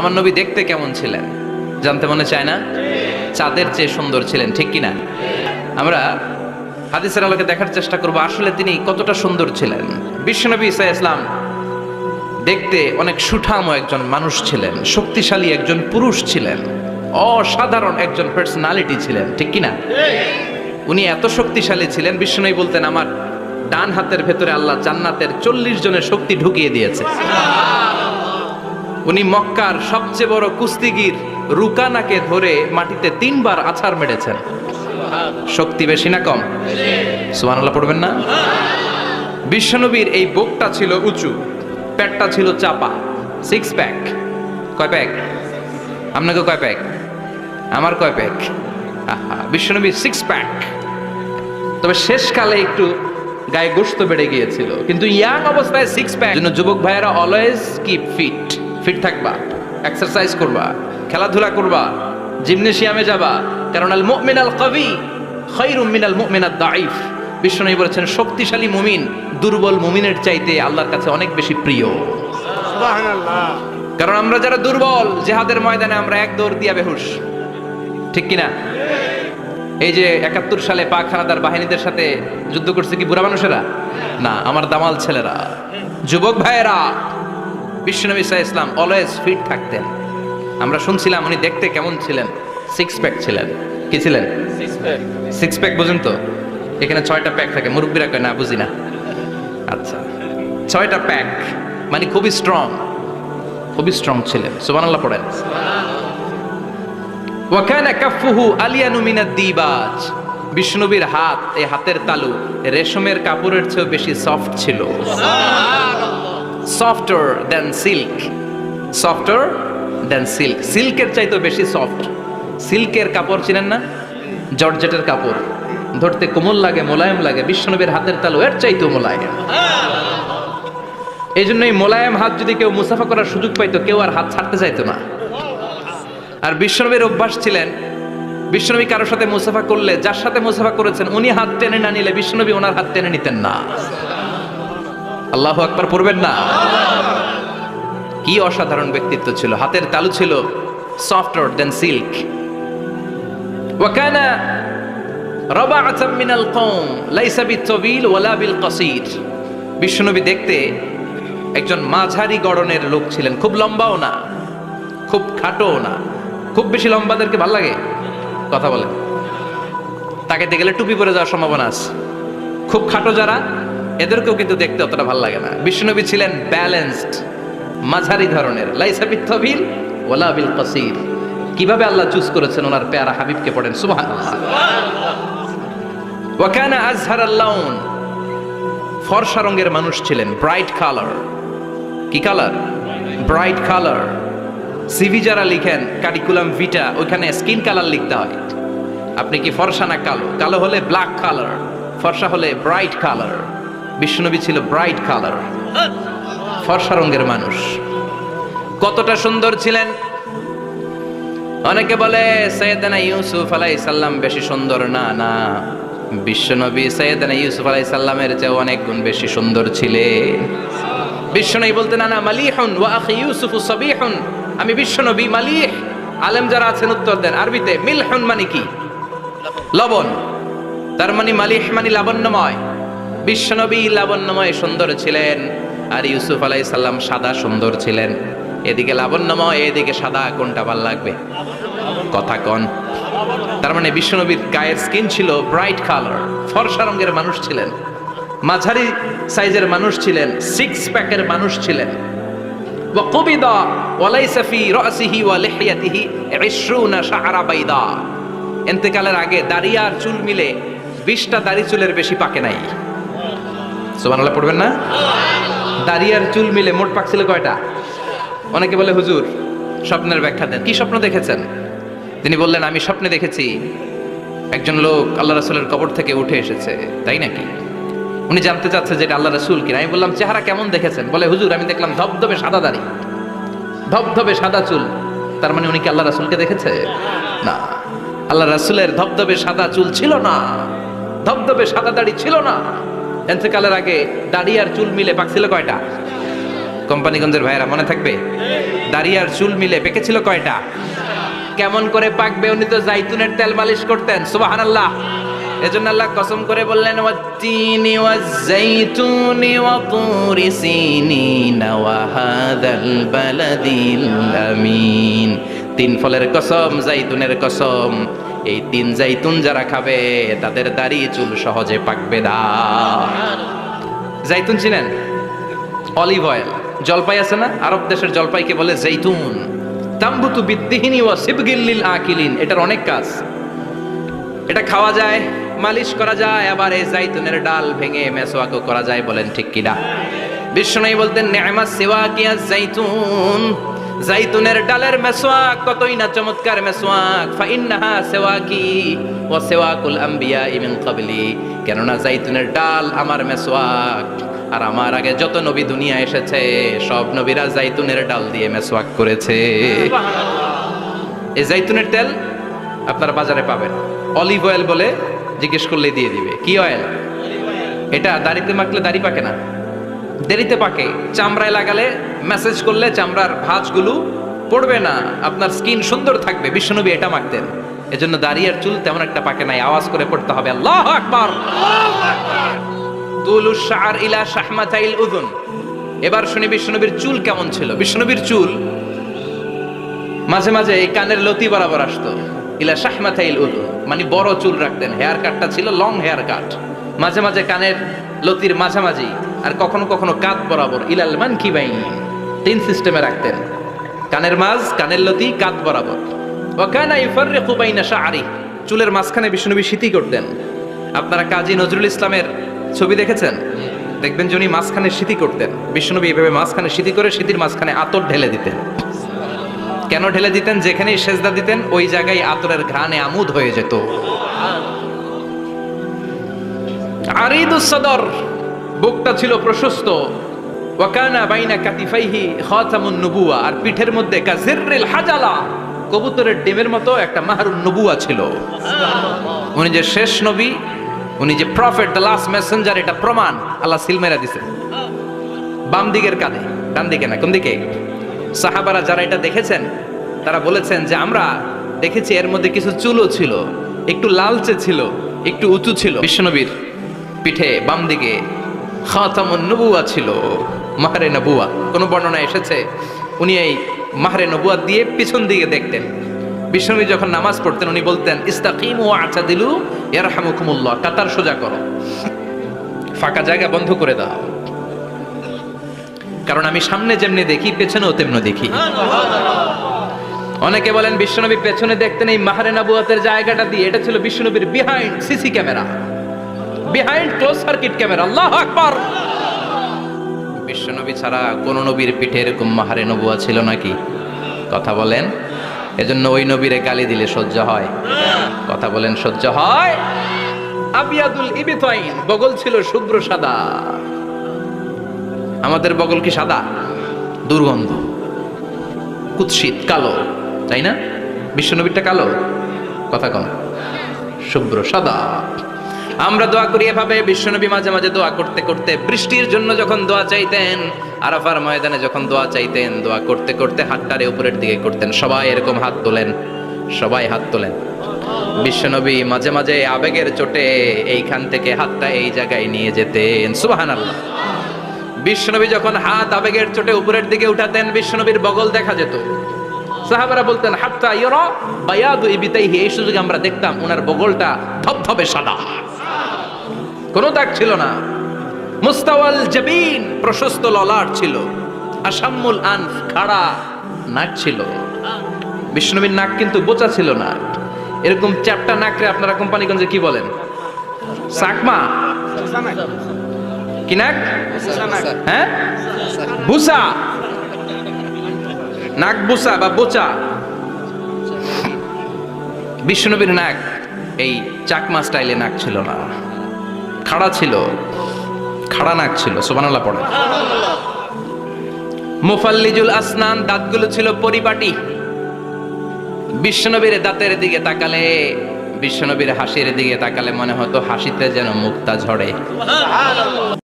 আমার নবী দেখতে কেমন ছিলেন জানতে মনে চায় না? চাঁদের চেয়ে সুন্দর ছিলেন, ঠিক কিনা? আমরা হাদিসের আলোকে দেখার চেষ্টা করব আসলে তিনি কতটা সুন্দর ছিলেন। বিশ্বনবী ঈসা ইসলাম দেখতে অনেক সুঠাম একজন মানুষ ছিলেন, শক্তিশালী একজন পুরুষ ছিলেন, অসাধারণ একজন পার্সোনালিটি ছিলেন, ঠিক কিনা? উনি এত শক্তিশালী ছিলেন, বিশ্বনবী বলতেন আমার ডান হাতের ভেতরে আল্লাহ জান্নাতের 40 জনের শক্তি ঢুকিয়ে দিয়েছে। উনি মক্কার সবচেয়ে বড় কুস্তিগির রুকানাকে ধরে মাটিতে 3 বার আছাড় মেরেছেন। শক্তি বেশি না কম? সুবহানাল্লাহ পড়বেন না? বিশ্বনবীর এই বুকটা ছিল উঁচু, পেটটা ছিল চাপা, 6 প্যাক। কয় প্যাক? আপনাকে কয় প্যাক? আমার কয় প্যাক? বিশ্বনবীর 6 প্যাক। তবে শেষকালে একটু গায়ে গোশত বেড়ে গিয়েছিল, কিন্তু ইয়াং অবস্থায় 6 প্যাক। জন্য যুবক ভাইয়েরা অলওয়েজ কিপ ফিট থাকবা, এক্সারসাইজ করবা, খেলাধুলা করবা, জিমনেশিয়ামে যাবা, কারণ আল মুমিন আল কবি খায়রুম মিনাল মুমিন আদ দাঈফ। বিশ্বনবী বলেছেন শক্তিশালী মুমিন দুর্বল মুমিনের চাইতে আল্লাহর কাছে অনেক বেশি প্রিয়। সুবহানাল্লাহ। কারণ আমরা যারা দুর্বল জিহাদের ময়দানে আমরা এক দৌড় দিয়া বেহুশ, ঠিক কিনা? এই যে 71 সালে পাক হানাদার বাহিনীদের সাথে যুদ্ধ করছে কি বুড়া মানুষেরা? না, আমার দামাল ছেলেরা, যুবক ভাইয়েরা। বিশ্বনবী সাল্লাল্লাহু আলাইহি ওয়াসাল্লাম অলওয়েজ ফিট থাকতেন। আমরা শুনছিলাম উনি দেখতে কেমন ছিলেন? 6 প্যাক ছিলেন। কি ছিলেন? 6 প্যাক বুঝেন তো? এখানে 6টা প্যাক থাকে, মুরব্বীরা কয় না বুঝি না। আচ্ছা, 6টা প্যাক মানে খুবই স্ট্রং ছিলেন। সুবহানাল্লাহ পড়েন। ওয়া কানা কাফফুহু আলিয়ানু মিনাদ দিবাজ। বিষ্ণুবীর হাত, এই হাতের তালু রেশমের কাপড়ের চেয়ে বেশি সফট ছিল। Softer than silk. সিল্কের চাইতে বেশি সফট। সিল্কের কাপড় চিনেন না? জর্জেটের কাপড় ধরতে কোমল লাগে, মোলায়েম লাগে। বিশ্বনবীর হাতের তালু এর চাইতেও মোলায়েম। এই জন্যই মোলায়েম হাত যদি কেউ মুসাফা করার সুযোগ পাইতো, কেউ আর হাত ছাড়তে চাইতো না। আর বিশ্বনবীর অভ্যাস ছিলেন, বিশ্বনবী কারোর সাথে মুসাফা করলে যার সাথে মুসাফা করেছেন উনি হাত টেনে না নিলে বিশ্বনবী ওনার হাত টেনে নিতেন না। আল্লাহু আকবার পড়বেন না? কি অসাধারণ ব্যক্তিত্ব ছিল। হাতের তালু ছিল সফটার দেন সিল্ক। ওয়া কানা রাবাআতাম মিনাল কওম লাইসা বিতাবিল ওয়ালা বিল কাসীর। বিশ্বনবী দেখতে একজন মাঝারি গড়নের লোক ছিলেন, খুব লম্বাও না খুব খাটোও না। খুব বেশি লম্বাদেরকে ভালো লাগে? কথা বলেন। তাকাইতে গেলে টুপি পরে যাওয়ার সম্ভাবনা আছে। খুব খাটো যারা, এদেরকেও কিন্তু দেখতে অতটা ভালো লাগে না। বিশ্বনবী ছিলেন ব্যালেন্সড, মাঝারি ধরনের। লাইসা বিতাবিল ওয়ালা বিল কাসীর। কিভাবে আল্লাহ চুজ করেছেন ওনার প্যারা হাবিবকে, পড়েন সুবহানাল্লাহ। ওয়া কানা আযহারাল লাউন। ফর্সা রঙের মানুষ ছিলেন, ব্রাইট কালার। কি কালার? Bright colour. সিভি যারা লিখেন কারিকুলাম ভিটা, ওইখানে স্কিন কালার লিখতে হয়। আপনি কি ফর্সা না কালো? কালো হলে ব্ল্যাক কালার, ফর্সা হলে ব্রাইট কালার। বিশ্বনবী ছিল ব্রাইট কালার, ফর্সা রঙের মানুষ। কতটা সুন্দর ছিলেন! অনেকে বলে সাইয়েদনা ইউসুফ আলাইহিস সালাম বেশি সুন্দর। না না, বিশ্বনবী সাইয়েদনা ইউসুফ আলাইহিস সালামের চেয়ে অনেক গুণ বেশি সুন্দর ছিলেন। বিশ্বনবী বলতেন আনা মালিহুন ওয়া আখি ইউসুফ সাবিহুন। আমি বিশ্বনবী মালিহ। আলেম যারা আছেন উত্তর দেন আরবিতে। মিলহুন মানে কি? লবণ। তার মানে মালিহ মানে লাবণ্যময়। বিশ্বনবী লাবণ্যময় সুন্দর ছিলেন, আর ইউসুফ আলাইহিস সালাম সাদা সুন্দর ছিলেন। এদিকে লাবণ্যময়, এদিকে সাদা, কোনটা ভালো লাগবে? কথা কন। তার মানে বিশ্বনবীর গায়ের স্কিন ছিল ব্রাইট কালার, ফর্সা রঙের মানুষ ছিলেন, মাঝারি সাইজের মানুষ ছিলেন, 6 প্যাকের মানুষ ছিলেন। ওয়া কুবিদা ওয়া লাইসা ফি রাসিহি ওয়া লিহিয়াতিহি 20 শাআরা বাইদা। ইন্তেকালের আগে দাড়ি আর চুল মিলে 20টা দাড়ি চুলের বেশি পাকে নাই। সুবহানাল্লাহ পড়বেন না? দাড়ি আর চুল মিলে মোট পাকছিল কয়টা? অনেকে বলে হুজুর স্বপ্নের ব্যাখ্যা দেন। কি স্বপ্ন দেখেছেন? তিনি বললেন আমি স্বপ্নে দেখেছি একজন লোক আল্লাহ রাসূলের কবর থেকে উঠে এসেছে। তাই নাকি? উনি জানতে চাচ্ছে যে এটা আল্লাহ রাসূল কিনা। আমি বললাম চেহারা কেমন দেখেছেন? বলে হুজুর আমি দেখলাম ধবধবে সাদা দাড়ি, ধবধবে সাদা চুল। তার মানে উনি কি আল্লাহ রাসূলকে দেখেছে? না, আল্লাহ রাসূলের ধবধবে সাদা চুল ছিল না, ধবধবে সাদা দাড়ি ছিল না। ইন্তেকালের আগে দাড়ি আর চুল মিলে পাকছিল কয়টা? কোম্পানিগঞ্জের ভাইয়েরা মনে থাকবে? দাড়ি আর চুল মিলে পেকেছিল কয়টা? কেমন করে পাকবে? উনি তো জাইতুনের তেল মালিশ করতেন। সুবহানাল্লাহ। এজন্য আল্লাহ কসম করে বললেন, ওয়াত-তিনি ওয়াজ-জাইতুনি ওয়া তুরি সিনিন ওয়া হাযাল বালাদিল আমিন। তিন ফলের কসম, জাইতুনের কসম, এই তিন জাইতুন যারা খাবে তাদের দাড়ি চুল সহজে পাকবে না। জাইতুন চিনেন? Olive oil. জলপাই আছে না, আরব দেশের জলপাইকে বলে জাইতুন। তাম্বুতু বিদ্দিহিনি ওয়া সিবগিল লিল আকিলিন। এটার অনেক কাজ। এটা খাওয়া যায়, মালিশ করা যায়, আবার এই জাইতুনের ডাল ভেঙে মেসওয়াকও করা যায়। বলেন ঠিক কিনা? বিশ্বনবী বলতেন, নি'মাস সিওয়াকিয়া জাইতুন, জাইতুনের ডালের মেসওয়াক কতই না চমৎকার মেসওয়াক। ফাইন্নাহা সিওয়াকি ওয়া সিওয়াকুল আমবিয়া মিন ক্বাবলি। কেননা জাইতুনের ডাল আমার মেসওয়াক, আর আমার আগে যত নবী দুনিয়া এসেছে সব নবীরা জাইতুনের ডাল দিয়ে মেসওয়াক করেছে। এই জাইতুনের তেল আপনারা বাজারে পাবেন। অলিভ অয়েল বলে জিজ্ঞেস করলে দিয়ে দিবে। কি অয়েল? এটা দাড়িতে মাখলে দাড়ি পাকে না, দেরিতে পাকে। চামড়ায় লাগালে ম্যাসেজ করলে চামড়ার ভাঁজগুলো পড়বে না, আপনার স্কিন সুন্দর থাকবে। বিশ্বনবী এটা মাখতেন। এজন্য দাড়ি আর চুল তেমন একটা পাকে নাই। আওয়াজ করে পড়তে হবে আল্লাহু আকবার। তুলুশ শা'r ইলা শাহমাতাইল উযুন। এবার শুনি বিশ্বনবীর চুল কেমন ছিল। বিশ্বনবীর চুল মাঝে মাঝে এই কানের লতি বরাবর আসতো। ইলা শাহমাতাইল উযুন মানে বড় চুল রাখতেন। হেয়ার কাটটা ছিল লং হেয়ার কাট, মাঝে মাঝে কানের লতির মাঝামাঝি, আর কখনো কখনো কাত বরাবর। ইলাল মানকিবাইন, তিন সিস্টেমে রাখতেন। কানের মাঝ, কানের লতি, কাত বরাবর। ওয়া কানা ইফাররিকু বাইনা শা'রি। চুলের মাঝখানে বিশ্বনবী সিতি করতেন। আপনারা কাজী নজরুল ইসলামের ছবি দেখেছেন? দেখবেন যে উনি মাঝখানে সিতি করতেন। বিশ্বনবী এভাবে মাঝখানে সিতি করে সিতির মাঝখানে আতর ঢেলে দিতেন। কেন ঢেলে দিতেন? যেখানেই সেজদা দিতেন ওই জায়গায় আতরের ঘ্রাণে আমোদ হয়ে যেত। আরিদুস সদর, বুকটা ছিল প্রশস্ত। ওয়া কানা বাইনা কাতিফাইহি খাতামুন নবুওয়া, আর পিঠের মধ্যে কাজিররিল হাজালা, কবুতরের ডিমের মতো একটা মাহরুন নবুওয়া ছিল। উনি যে শেষ নবী, উনি যে প্রফেট, দ্য লাস্ট মেসেঞ্জার, এটা প্রমাণ আল্লাহ সিল মেরা দিছে বাম দিকের কাঁধে, ডান দিকে না। কোন দিকে? সাহাবারা যারা এটা দেখেছেন তারা বলেছেন যে আমরা দেখেছি এর মধ্যে কিছু চুলও ছিল, একটু লালচে ছিল, একটু উঁচু ছিল। বিশ্বনবীর পিঠে বাম দিকে খাতামুন নবুওয়া ছিল, মাহরে নবুওয়া। কোন বর্ণনা এসেছে উনি এই মাহরে নবুওয়া দিয়ে পিছন দিকে দেখতেন। বিশ্বনবী যখন নামাজ পড়তেন উনি বলতেন, ইস্তাকিমু ওয়া আ'তাদিলু ইয়ারহামুকুমুল্লাহ, কাতার সোজা করো, ফাঁকা জায়গা বন্ধ করে দাও, কারণ আমি সামনে যেমনি দেখি পেছনেও তেমনি দেখি। অনেকে বলেন বিশ্বনবী পেছনে দেখতেন এই মাহরে নবুয়তের জায়গাটা দিয়ে। এটা ছিল বিশ্বনবীর behind CC camera, behind close circuit camera. আল্লাহু আকবার। বিশ্বনবী ছাড়া কোন নবীর পিঠে এরকম মাহরে নবুয়া ছিল নাকি? কথা বলেন। এজন্য ওই নবীরে গালি দিলে সহ্য হয়? কথা বলেন, সহ্য হয়? আবিয়াদুল ইবতাইন, বগল ছিল শুভ্র সাদা। আমাদের বগল কি সাদা? দুর্গন্ধ, কুৎসিত, কালো, তাই না? বিশ্বনবীরটা কালো? কথা কম, শুভ্র সাদা। আমরা দোয়া করি এভাবে। বিশ্বনবী মাঝে মাঝে দোয়া করতে করতে, বৃষ্টির জন্য যখন দোয়া চাইতেন, আরাফার ময়দানে যখন দোয়া চাইতেন, দোয়া করতে করতে হাতটারে উপরের দিকে করতেন। সবাই এরকম হাত তোলেন, সবাই হাত তোলেন। বিশ্বনবী মাঝে মাঝে আবেগের চোটে এইখান থেকে হাতটা এই জায়গায় নিয়ে যেতেন। সুবহানাল্লাহ। বিশ্বনবী যখন হাত আবেগের চোটে উপরের দিকে উঠাতেন, বিশ্বনবীর বগল দেখা যেত। সাহাবারা বলতেন, হাত্তা ইয়ারা বায়াদু ইবতাইহি, এই সুযোগে আমরা দেখতাম ওনার বগলটা ধবধবে সাদা, কোনো দাগ ছিল না। মুস্তাওয়াল জাবিন, প্রশস্ত ললাট ছিল। আসাম্মুল আনফ, খাড়া নাক ছিল। বিশ্বনবীর নাক কিন্তু বোচা ছিল না। এরকম চ্যাপটা নাকরে আপনারা কোম্পানিগঞ্জে কি বলেন? চাকমা? কি নাক? হ্যাঁ, বুসা। নাক বুসা বা বোচা। বিশ্বনবীর নাক এই চাকমা স্টাইলে নাক ছিল না, খাড়া ছিল, খাড়া নাক ছিল। সুবহানাল্লাহ পড়ে। মুফাল্লিজুল আসনান, দাঁতগুলো ছিল পরিপাটি। বিশ্বনবীর দাঁতের দিকে তাকালে, বিশ্বনবীর হাসির দিকে তাকালে মনে হতো হাসিতে যেন মুক্তা ঝরে।